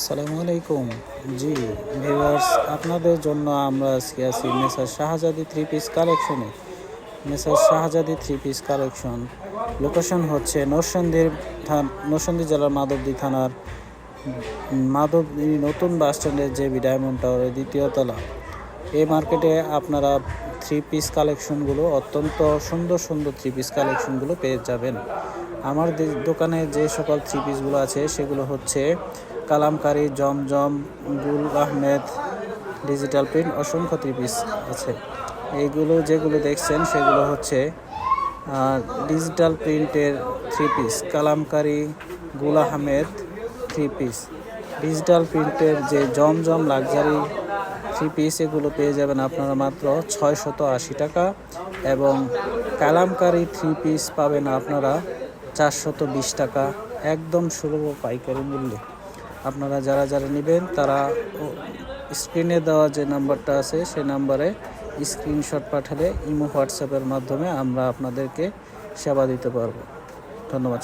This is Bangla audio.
আসসালামু আলাইকুম। জি ভিউয়ার্স, আপনাদের জন্য আমরা আজকে আছি মেসার শাহজাদি থ্রি পিস কালেকশনে। মেসার শাহজাদি থ্রি পিস কালেকশন লোকেশন হচ্ছে নরসিংদী জেলার মাধবদী থানার মাধবদী নতুন বাস স্ট্যান্ডের যে ডায়মন্ড টাওয়ারের দ্বিতীয় তলা। এই মার্কেটে আপনারা থ্রি পিস কালেকশনগুলো অত্যন্ত সুন্দর সুন্দর থ্রি পিস কালেকশনগুলো পেয়ে যাবেন। আমার দোকানে যে সকল থ্রি পিসগুলো আছে সেগুলো হচ্ছে কালামকারী, জমজম, গুল আহমেদ, ডিজিটাল প্রিন্ট, অসংখ্য থ্রি পিস আছে। এইগুলো যেগুলো দেখছেন সেগুলো হচ্ছে ডিজিটাল প্রিন্টের থ্রি পিস, কালামকারী, গুল আহমেদ থ্রি পিস। ডিজিটাল প্রিন্টের যে জমজম লাক্সারি থ্রি পিস এগুলো পেয়ে যাবেন আপনারা মাত্র 680 টাকা, এবং কালামকারী থ্রি পিস পাবেন আপনারা 420 টাকা, একদম সুলভ পাইকারি মূল্যে। আপনারা যারা যারা নেবেন তারা স্ক্রিনে দেওয়া যে নাম্বারটা আছে সেই নাম্বারে স্ক্রিনশট পাঠালে ইমো হোয়াটসঅ্যাপের মাধ্যমে আমরা আপনাদেরকে সেবা দিতে পারবো। ধন্যবাদ।